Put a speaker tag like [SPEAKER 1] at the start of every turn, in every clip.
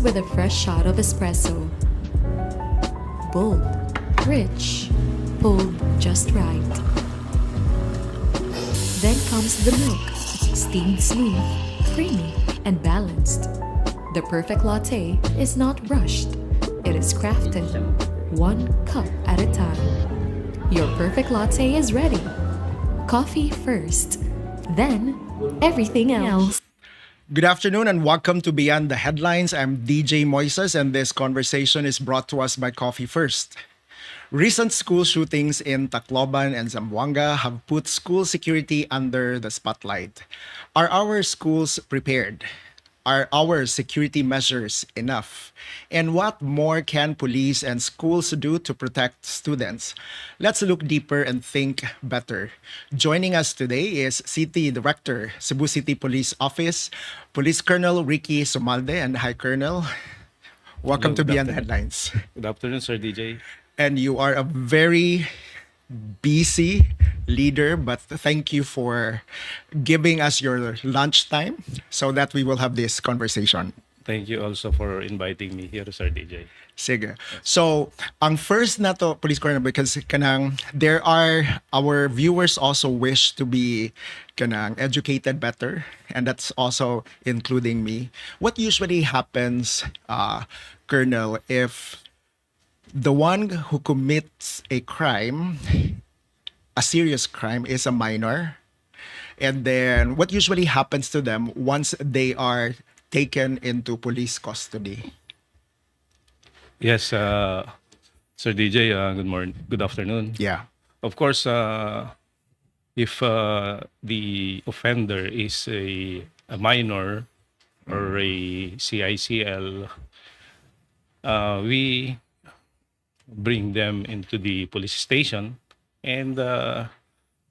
[SPEAKER 1] with a fresh shot of espresso. Bold, rich, pulled just right. Then comes the milk, steamed smooth, creamy, and balanced. The perfect latte is not rushed. It is crafted, one cup at a time. Your perfect latte is ready. Coffee first, then everything else.
[SPEAKER 2] Good afternoon and welcome to Beyond the Headlines. I'm DJ Moises and this conversation is brought to us by Coffee First. Recent school shootings in Tacloban and Zamboanga have put school security under the spotlight. Are our schools prepared? Are our security measures enough? And what more can police and schools do to protect students? Let's look deeper and think better. Joining us today is City Director, Cebu City Police Office, Police Colonel Ricky Sumalde. And hi, Colonel. Welcome to
[SPEAKER 3] Hello, good
[SPEAKER 2] Beyond the
[SPEAKER 3] afternoon.
[SPEAKER 2] Headlines.
[SPEAKER 3] Good afternoon, Sir DJ.
[SPEAKER 2] And you are a very busy leader, but thank you for giving us your lunchtime so that we will have this conversation.
[SPEAKER 3] Thank you also for inviting me here, Sir DJ.
[SPEAKER 2] Sige. So, ang first na to, Police Colonel, because kanang there are, our viewers also wish to be kanang educated better, and that's also including me. What usually happens, Colonel, if the one who commits a crime, a serious crime, is a minor, and then what usually happens to them once they are taken into police custody?
[SPEAKER 3] Yes, Sir DJ, good morning, good afternoon.
[SPEAKER 2] Yeah.
[SPEAKER 3] Of course, if the offender is a minor or a CICL, we bring them into the police station and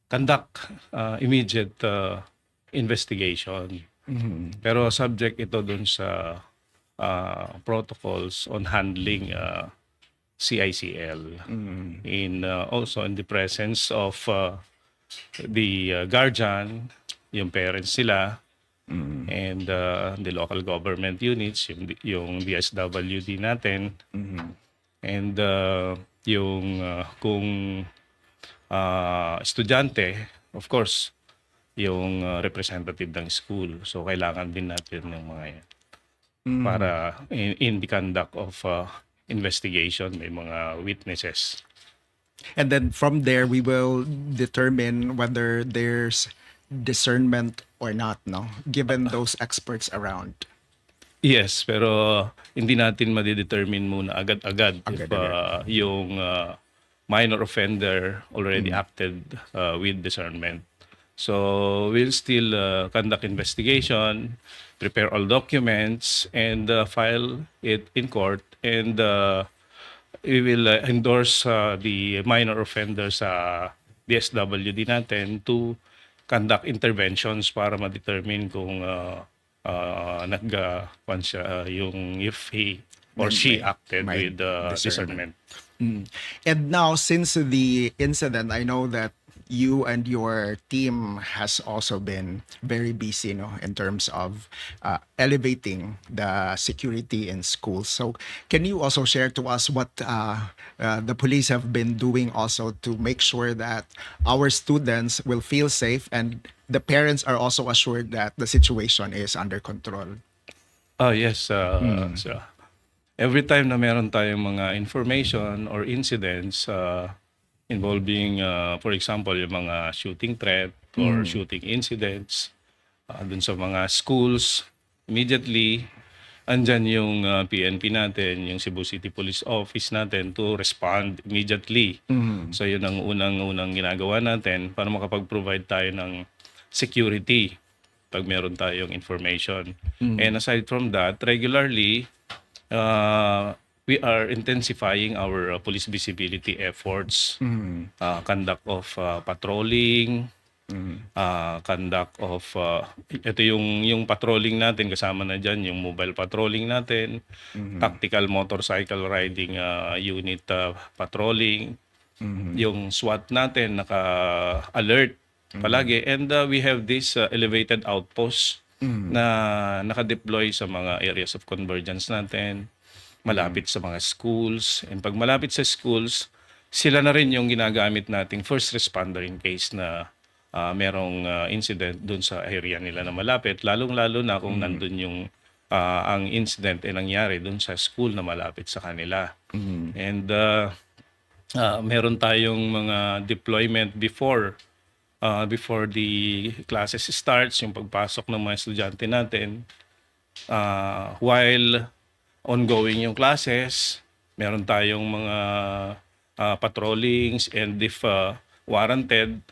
[SPEAKER 3] conduct immediate investigation. Pero subject ito dun sa protocols on handling CICL in also in the presence of the guardian, yung parents sila, and the local government units, yung DSWD natin, and yung kung estudyante, of course, yung representative ng school. So kailangan din natin yung mga yan para in the conduct of investigation, may mga witnesses.
[SPEAKER 2] And then from there, we will determine whether there's discernment or not, no? Given those experts around.
[SPEAKER 3] Yes, pero hindi natin madidetermine muna agad-agad if
[SPEAKER 2] Agad-agad.
[SPEAKER 3] yung minor offender already acted with discernment. So we'll still conduct investigation, prepare all documents, and file it in court. And we will endorse the minor offender sa DSWD natin to conduct interventions para ma-determine kung yung if he or she acted
[SPEAKER 2] May
[SPEAKER 3] with
[SPEAKER 2] discernment.
[SPEAKER 3] discernment.
[SPEAKER 2] And now, since the incident, I know that you and your team has also been very busy, no, in terms of elevating the security in schools. So, can you also share to us what the police have been doing also to make sure that our students will feel safe and the parents are also assured that the situation is under control?
[SPEAKER 3] Yes, so every time na meron tayong mga information or incidents involving, for example, yung mga shooting threat or shooting incidents dun sa mga schools, immediately, andyan yung PNP natin, yung Cebu City Police Office natin to respond immediately. So yun ang unang ginagawa natin para makapag-provide tayo ng security pag meron tayong information. And aside from that, regularly, we are intensifying our police visibility efforts, conduct of patrolling, conduct of ito yung patrolling natin, kasama na dyan yung mobile patrolling natin, tactical motorcycle riding unit patrolling, yung SWAT natin naka-alert palagi, and we have this elevated outpost na nakadeploy sa mga areas of convergence natin, malapit sa mga schools. And pag malapit sa schools, sila na rin yung ginagamit nating first responder in case na merong incident dun sa area nila na malapit, lalong-lalo na kung nandun yung ang incident ay nangyari dun sa school na malapit sa kanila. And meron tayong mga deployment before the classes starts, yung pagpasok ng mga estudyante natin. While ongoing yung classes, meron tayong mga patrollings, and if warranted,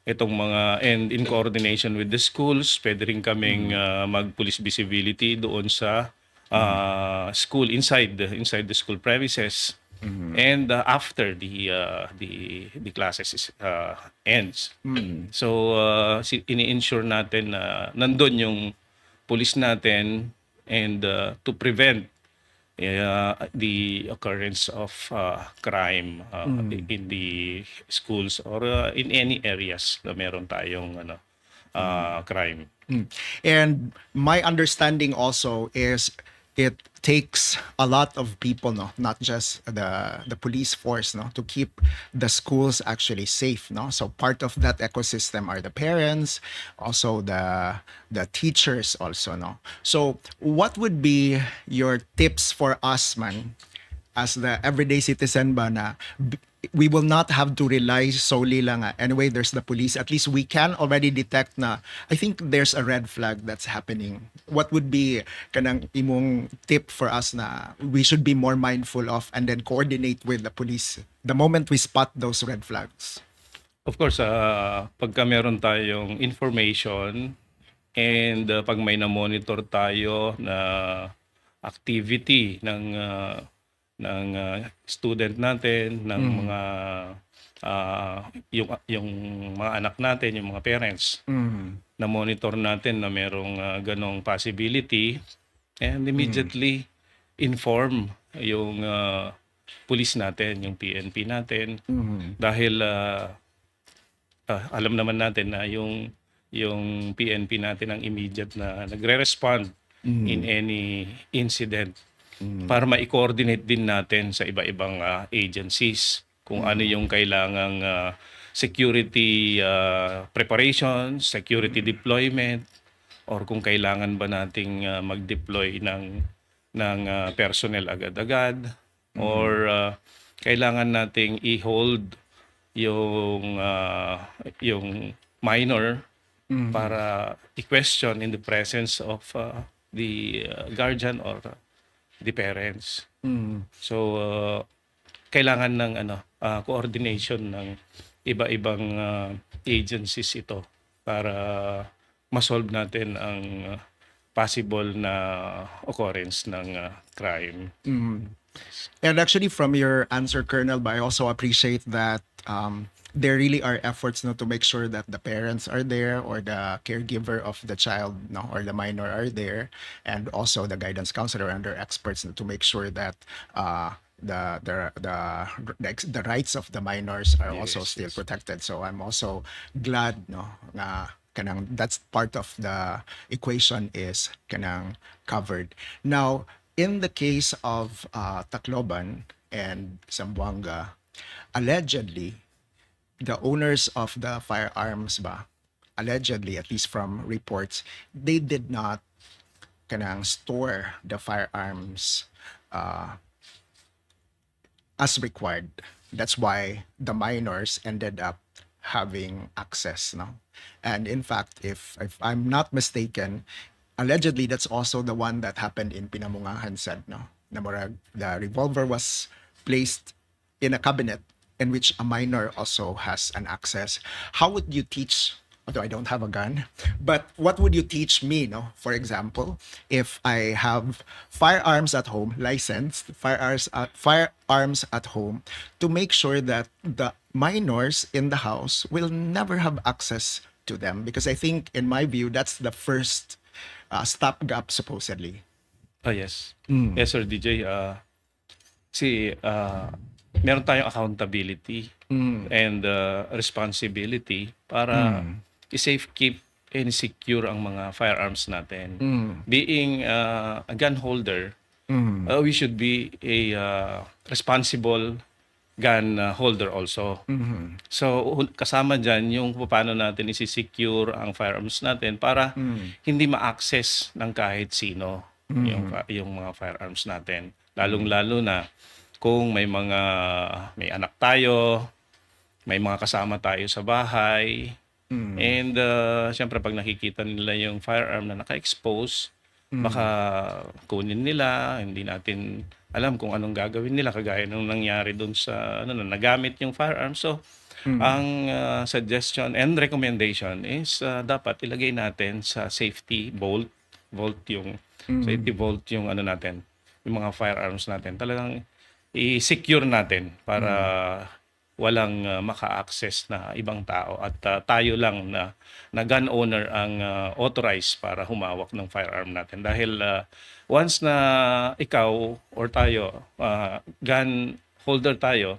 [SPEAKER 3] itong mga, and in coordination with the schools, pwede rin kaming mag-police visibility doon sa school, inside the school premises. And after the classes ends. So ini-ensure natin na nandun yung police natin, and to prevent the occurrence of crime in the schools or in any areas na meron tayong crime.
[SPEAKER 2] And my understanding also is it takes a lot of people, no, not just the police force, no, to keep the schools actually safe, no. So part of that ecosystem are the parents, also the teachers also, no. So what would be your tips for us, man, as the everyday citizen ba na we will not have to rely solely lang anyway there's the police, at least we can already detect na I think there's a red flag that's happening. What would be kanang imong tip for us na we should be more mindful of and then coordinate with the police the moment we spot those red flags?
[SPEAKER 3] Of course, pagka meron tayong information, and pag may na-monitor tayo na activity ng student natin, ng mga yung mga anak natin, yung mga parents, na monitor natin na merong ganong possibility, and immediately inform yung police natin, yung PNP natin, dahil alam naman natin na yung PNP natin ang immediate na nagre-respond in any incident, para ma-coordinate din natin sa iba-ibang agencies kung ano yung kailangang security preparations, security deployment, or kung kailangan ba nating mag-deploy ng personnel agad-agad, or kailangan nating i-hold yung minor para i-question in the presence of the guardian or the parents. So kailangan ng coordination ng iba-ibang agencies ito para ma-solve natin ang possible na occurrence ng crime.
[SPEAKER 2] And actually, from your answer, Colonel, but I also appreciate that there really are efforts, no, to make sure that the parents are there or the caregiver of the child, no, or the minor are there, and also the guidance counselor and their experts, no, to make sure that the rights of the minors are also still protected. So I'm also glad, no, na kanang that's part of the equation is kanang covered. Now, in the case of Tacloban and Zamboanga, allegedly, the owners of the firearms allegedly, at least from reports, they did not kanang store the firearms as required. That's why the minors ended up having access, no? And in fact, if I'm not mistaken, allegedly that's also the one that happened in Pinamungahan said, no? Na murag, the revolver was placed in a cabinet in which a minor also has an access. How would you teach, although I don't have a gun, but what would you teach me, no? For example, if I have firearms at home, licensed firearms at home, to make sure that the minors in the house will never have access to them, because I think, in my view, that's the first stopgap, supposedly.
[SPEAKER 3] Yes. Yes, Sir DJ. Meron tayong accountability and responsibility para i-safe keep and secure ang mga firearms natin. Being a gun holder, we should be a responsible gun holder also. So kasama dyan yung paano natin isi-secure ang firearms natin para hindi ma-access ng kahit sino yung mga firearms natin. Lalong-lalo na kung may anak tayo, may mga kasama tayo sa bahay, and syempre pag nakikita nila yung firearm na naka-expose, baka kunin nila, hindi natin alam kung anong gagawin nila kagaya nung nangyari doon sa nagamit yung firearm. So ang suggestion and recommendation is dapat ilagay natin sa safety vault yung safety vault yung natin, yung mga firearms natin. Talagang i-secure natin para walang maka-access na ibang tao at tayo lang na gun owner ang authorized para humawak ng firearm natin. Dahil once na ikaw or tayo, gun holder tayo,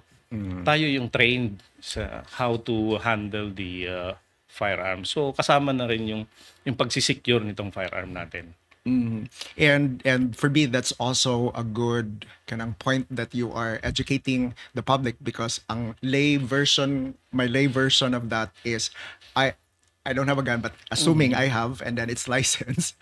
[SPEAKER 3] tayo yung trained sa how to handle the firearm. So kasama na rin yung pagsisecure nitong firearm natin.
[SPEAKER 2] And for me, that's also a good kanang point that you are educating the public, because my lay version of that is I don't have a gun, but assuming I have and then it's licensed,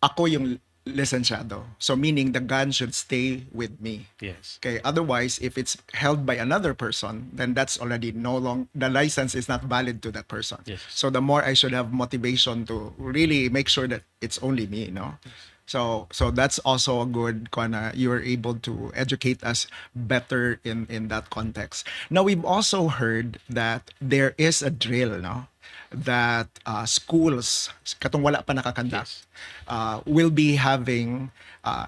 [SPEAKER 2] ako yung lisensyado. So meaning the gun should stay with me.
[SPEAKER 3] Yes.
[SPEAKER 2] Okay. Otherwise, if it's held by another person, then that's already the license is not valid to that person.
[SPEAKER 3] Yes.
[SPEAKER 2] So the more I should have motivation to really make sure that it's only me, no? So that's also a good you are able to educate us better in that context. Now we've also heard that there is a drill, no? That schools, katong wala pa nakakanda, will be having,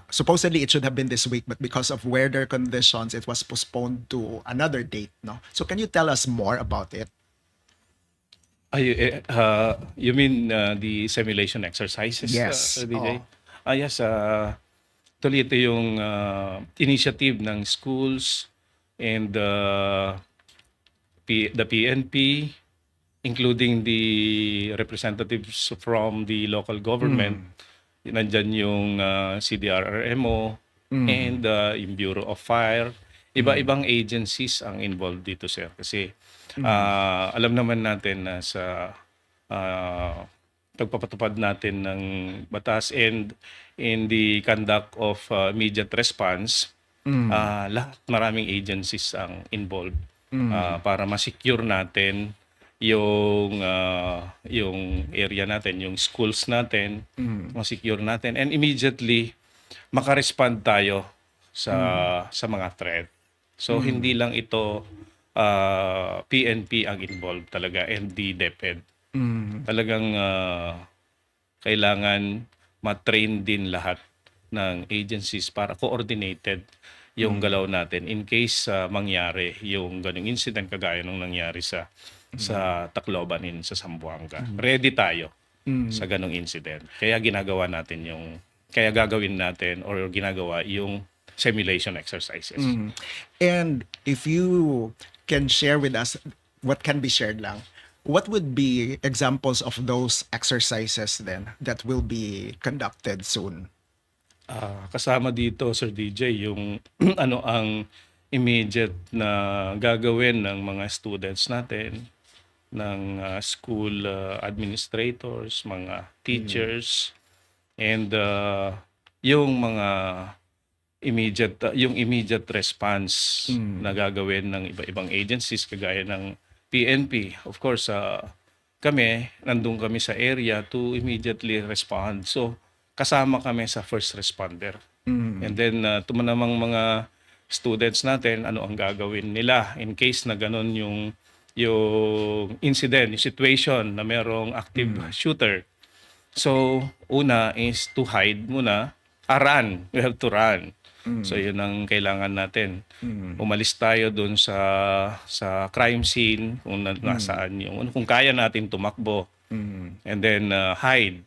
[SPEAKER 2] supposedly it should have been this week, but because of weather conditions, it was postponed to another date, no? So can you tell us more about it?
[SPEAKER 3] You mean the simulation exercises,
[SPEAKER 2] Yes.
[SPEAKER 3] Sir DJ?
[SPEAKER 2] Oo.
[SPEAKER 3] Yes. Tuloy ito yung initiative ng schools and the PNP, including the representatives from the local government. Nandyan yung CDRRMO and yung Bureau of Fire. Iba-ibang agencies ang involved dito, sir. Kasi alam naman natin na sa pagpapatupad natin ng batas and in the conduct of immediate response, maraming agencies ang involved para ma-secure natin yung area natin, yung schools natin, ma-secure natin, and immediately maka-respond tayo sa mga threat. So hindi lang ito PNP ang involved talaga and the DepEd. Talagang kailangan ma-train din lahat ng agencies para coordinated yung galaw natin in case mangyari yung ganung incident kagaya nung nangyari sa Tacloban sa Zamboanga. Ready tayo sa ganung incident. Kaya gagawin natin or ginagawa yung simulation exercises.
[SPEAKER 2] And if you can share with us what can be shared lang, what would be examples of those exercises then that will be conducted soon?
[SPEAKER 3] Kasama dito, Sir DJ, yung ano ang immediate na gagawin ng mga students natin, ng school administrators, mga teachers, and yung mga immediate response na gagawin ng iba-ibang agencies kagaya ng PNP. Of course, nandun kami sa area to immediately respond. So, kasama kami sa first responder. And then, tumanamang mga students natin, ano ang gagawin nila in case na ganun yung incident, yung situation na merong active shooter. So, una is to hide muna. Run. We have to run. So, yun ang kailangan natin. Umalis tayo dun sa crime scene, kung nasaan kung kaya natin tumakbo. And then, hide.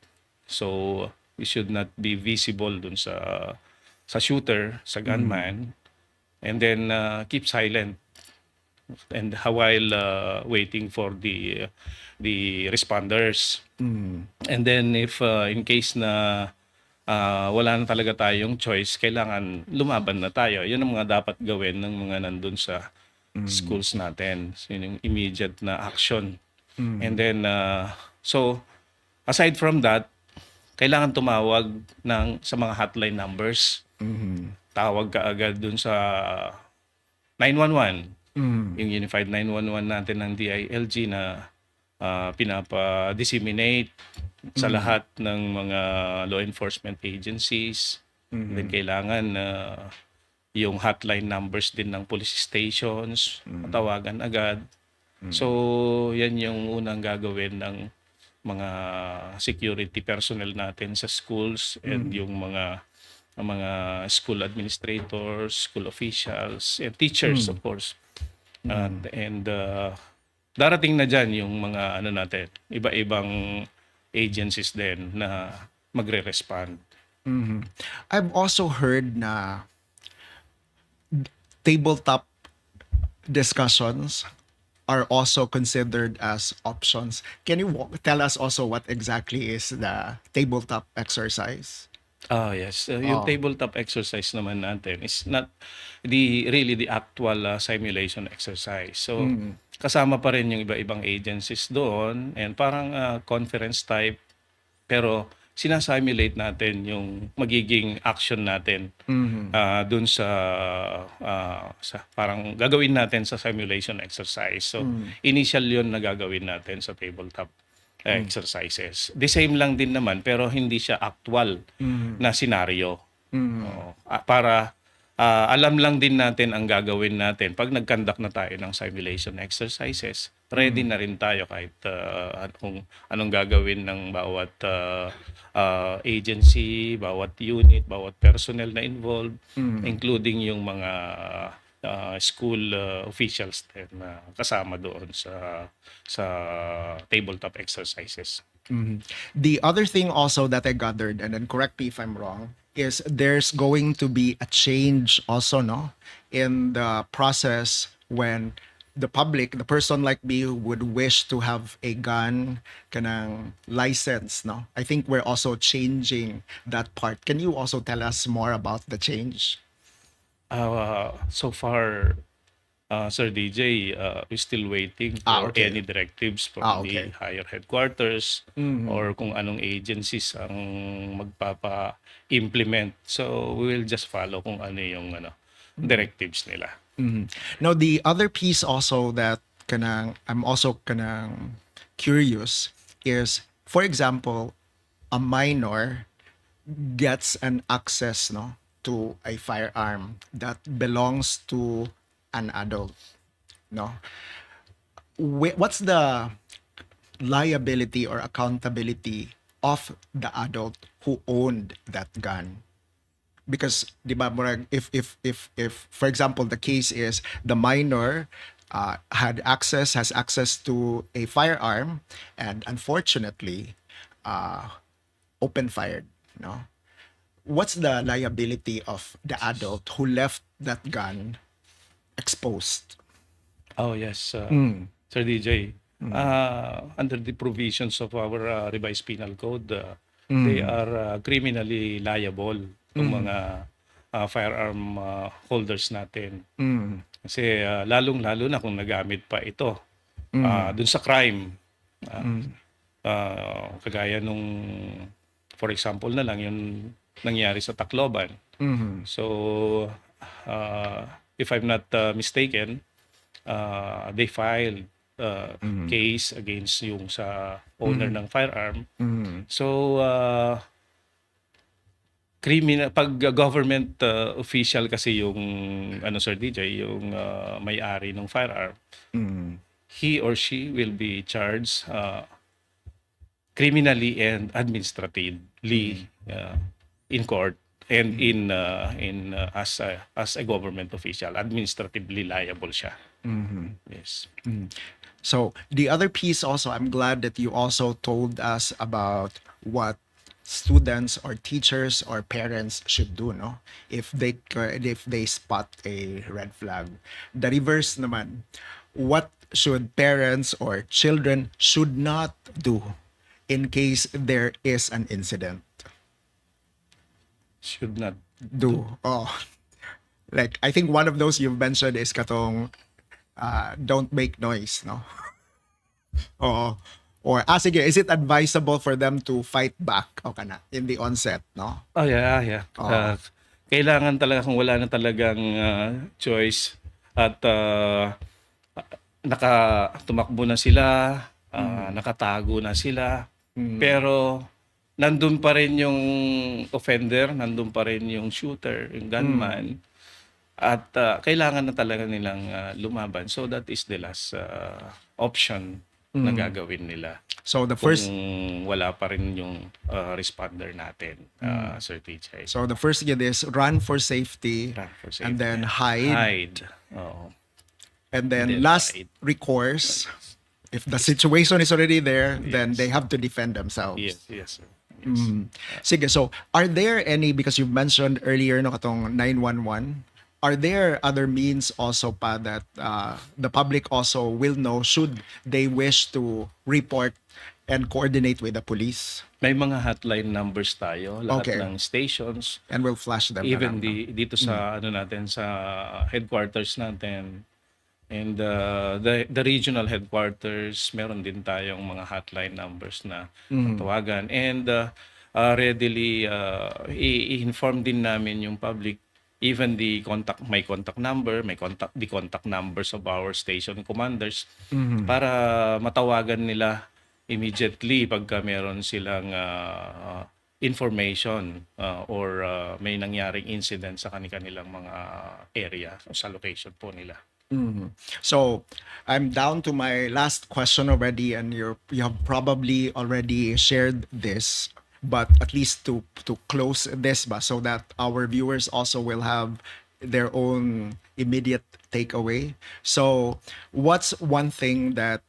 [SPEAKER 3] So, we should not be visible dun sa shooter, sa gunman. And then, keep silent. and while waiting for the responders. And then if in case na wala na talaga tayong choice, kailangan lumaban na tayo. Yun ang mga dapat gawin ng mga nandun sa schools natin. So, yun yung immediate na action. And then, so, aside from that, kailangan tumawag sa mga hotline numbers. Tawag ka agad dun sa 911. Yung Unified 911 natin ng DILG na pinapa-disseminate sa lahat ng mga law enforcement agencies. Then kailangan yung hotline numbers din ng police stations, matawagan agad. So, yan yung unang gagawin ng mga security personnel natin sa schools and yung mga school administrators, school officials, and teachers, of course. And darating na dyan yung mga natin, iba-ibang agencies din na magre-respond.
[SPEAKER 2] I've also heard na tabletop discussions are also considered as options. Can you tell us also what exactly is the tabletop exercise?
[SPEAKER 3] Yes. Yung tabletop exercise naman natin is not really the actual simulation exercise. So, kasama pa rin yung iba-ibang agencies doon and parang conference type, pero sinasimulate natin yung magiging action natin doon sa parang gagawin natin sa simulation exercise. So, initial yun na gagawin natin sa tabletop exercises. The same lang din naman pero hindi siya actual na senaryo. Para alam lang din natin ang gagawin natin. Pag nag-conduct na tayo ng simulation exercises, ready na rin tayo kahit kung anong gagawin ng bawat agency, bawat unit, bawat personnel na involved, including yung mga school officials din na kasama doon sa tabletop exercises.
[SPEAKER 2] The other thing also that I gathered, and then correct me if I'm wrong, is there's going to be a change also, no, in the process when the public, the person like me who would wish to have a gun, kanang license, no? I think we're also changing that part. Can you also tell us more about the change?
[SPEAKER 3] So far, Sir DJ, we're still waiting for
[SPEAKER 2] Okay.
[SPEAKER 3] any directives from
[SPEAKER 2] Okay.
[SPEAKER 3] the higher headquarters or kung anong agencies ang magpapa-implement. So we will just follow kung ano yung directives nila.
[SPEAKER 2] Now, the other piece also that I'm also curious is, for example, a minor gets an access, no, to a firearm that belongs to an adult, no? What's the liability or accountability of the adult who owned that gun? Because di ba, murag, if for example the case is the minor has access to a firearm and unfortunately open fired, no, what's the liability of the adult who left that gun exposed?
[SPEAKER 3] Oh yes, Sir DJ. Under the provisions of our revised penal code, they are criminally liable ng mga firearm holders natin. Kasi lalong-lalo na kung nagamit pa ito dun sa crime. Kagaya nung, for example na lang, yung nangyari sa Tacloban. So, if I'm not mistaken, they filed case against yung sa owner ng firearm. So, criminal, pag government official kasi yung Sir DJ, yung may-ari ng firearm, he or she will be charged criminally and administratively in court and in as a government official, administratively liable siya. Yes.
[SPEAKER 2] So the other piece also, I'm glad that you also told us about what students or teachers or parents should do, no? If they spot a red flag. The reverse naman, what should parents or children should not do in case there is an incident?
[SPEAKER 3] Should not.
[SPEAKER 2] Do. Oh. Like, I think one of those you've mentioned is katong don't make noise, no? Oo. Or, sige, is it advisable for them to fight back o kana in the onset, no?
[SPEAKER 3] Oh, yeah, yeah.
[SPEAKER 2] Oo.
[SPEAKER 3] Kailangan talaga kung wala na talagang choice at tumakbo na sila, nakatago na sila. Pero nandun pa rin yung offender, nandun pa rin yung shooter, yung gunman. At kailangan na talaga nilang lumaban. So that is the last option na gagawin nila.
[SPEAKER 2] So the first
[SPEAKER 3] Kung wala pa rin yung responder natin, Sir TJ.
[SPEAKER 2] so the first yun is run for safety,
[SPEAKER 3] Run for
[SPEAKER 2] and
[SPEAKER 3] safety.
[SPEAKER 2] then hide,
[SPEAKER 3] Hide. Oo.
[SPEAKER 2] and then
[SPEAKER 3] then
[SPEAKER 2] last
[SPEAKER 3] hide.
[SPEAKER 2] recourse, if the situation is already there, then they have to defend themselves.
[SPEAKER 3] Yes, yes, sir. Yes.
[SPEAKER 2] Sige, so are there any, because you mentioned earlier no katong 911, are there other means also pa that the public also will know should they wish to report and coordinate with the police?
[SPEAKER 3] May mga hotline numbers tayo, lahat
[SPEAKER 2] Okay.
[SPEAKER 3] ng stations.
[SPEAKER 2] And we'll flash them. na
[SPEAKER 3] Even
[SPEAKER 2] lang, no?
[SPEAKER 3] dito sa ano natin sa headquarters natin and the regional headquarters, meron din tayong mga hotline numbers na tawagan, and readily i-inform din namin yung public, even the contact number, the contact numbers of our station commanders, para matawagan nila immediately pagka meron silang information or may nangyaring incident sa kanilang mga area o sa location po nila.
[SPEAKER 2] So I'm down to my last question already, and you have probably already shared this, but at least to close this ba, so that our viewers also will have their own immediate takeaway. So what's one thing that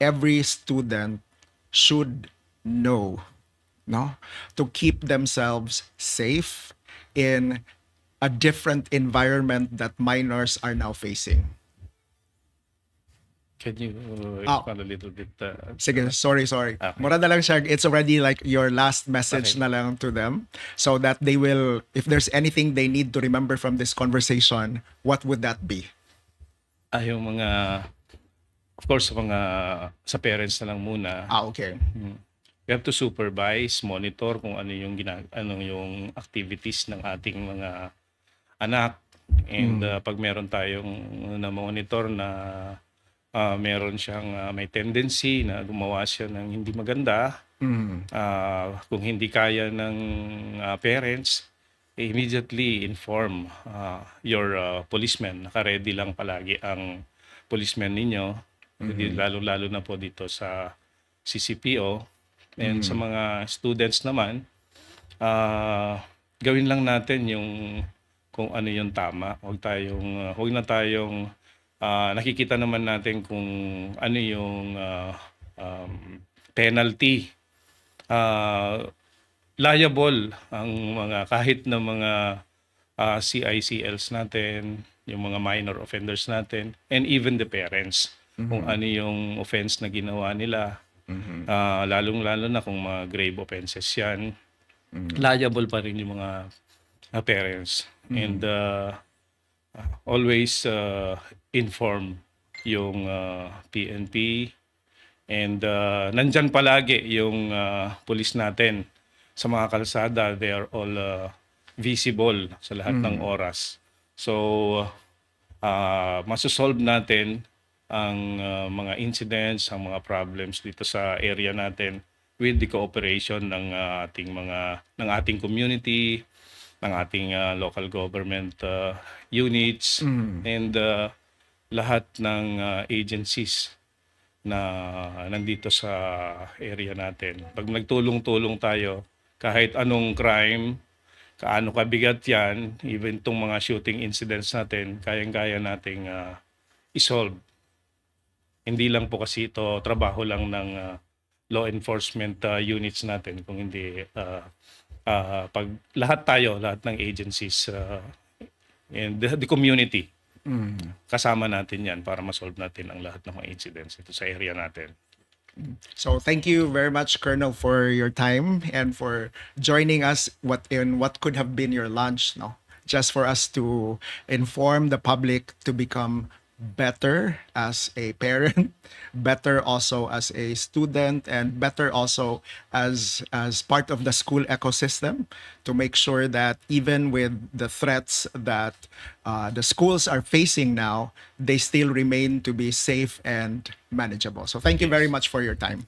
[SPEAKER 2] every student should know, no, to keep themselves safe in a different environment that minors are now facing?
[SPEAKER 3] Can you expand a little bit?
[SPEAKER 2] Sige, sorry.
[SPEAKER 3] Okay.
[SPEAKER 2] Mura na lang siya, it's already like your last message
[SPEAKER 3] Okay.
[SPEAKER 2] na lang to them, so that they will, if there's anything they need to remember from this conversation, what would that be?
[SPEAKER 3] Yung mga, of course, sa parents na lang muna.
[SPEAKER 2] Okay.
[SPEAKER 3] We have to supervise, monitor kung ano yung yung activities ng ating mga anak, and pag meron tayong na monitor na meron siyang may tendency na gumawa siya ng hindi maganda, kung hindi kaya ng parents, immediately inform your policeman. Naka-ready lang palagi ang policeman ninyo, lalo-lalo na po dito sa CCPO. And sa mga students naman, gawin lang natin yung kung ano yung tama. Huwag na tayong nakikita naman natin kung ano yung penalty. Liable ang kahit na mga CICLs natin, yung mga minor offenders natin, and even the parents, kung ano yung offense na ginawa nila. Lalong-lalo na kung mga grave offenses yan, liable pa rin yung mga parents. And always inform yung PNP, and nandyan palagi yung police natin sa mga kalsada. They are all visible sa lahat ng oras. So masosolve natin ang mga incidents, ang mga problems dito sa area natin with the cooperation ng ating community, ng ating local government units, and lahat ng agencies na nandito sa area natin. Pag nagtulong-tulong tayo, kahit anong crime, kaano kabigat yan, even itong mga shooting incidents natin, kayang-kaya nating isolve. Hindi lang po kasi ito trabaho lang ng law enforcement units natin, kung hindi pag lahat ng agencies and the community, kasama natin yan para ma-solve natin ang lahat ng mga incidents ito sa area natin.
[SPEAKER 2] So thank you very much, Colonel, for your time and for joining us in what could have been your lunch, no? Just for us to inform the public to become better as a parent, better also as a student, and better also as part of the school ecosystem, to make sure that even with the threats that the schools are facing now, they still remain to be safe and manageable. So thank you very much for your time.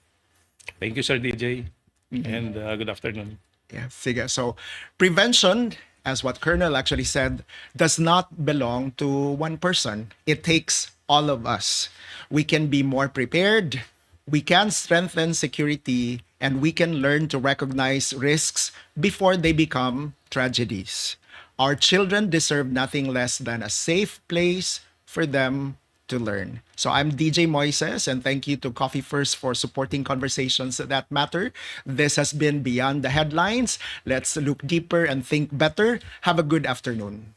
[SPEAKER 3] Thank you, Sir DJ, and good afternoon.
[SPEAKER 2] Yeah, sige. So prevention, as what Colonel actually said, does not belong to one person. It takes all of us. We can be more prepared, we can strengthen security, and we can learn to recognize risks before they become tragedies. Our children deserve nothing less than a safe place for them to learn. So I'm DJ Moises, and thank you to Coffee First for supporting conversations that matter. This has been Beyond the Headlines. Let's look deeper and think better. Have a good afternoon.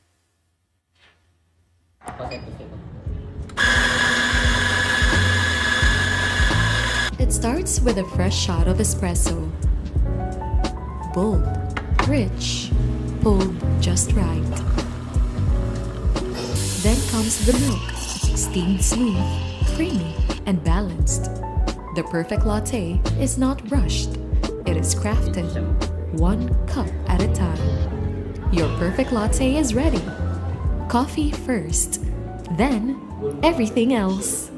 [SPEAKER 1] It starts with a fresh shot of espresso. Bold, rich, pulled just right. Then comes the milk, steamed smooth, creamy, and balanced. The perfect latte is not rushed. It is crafted, one cup at a time. Your perfect latte is ready. Coffee first, then everything else.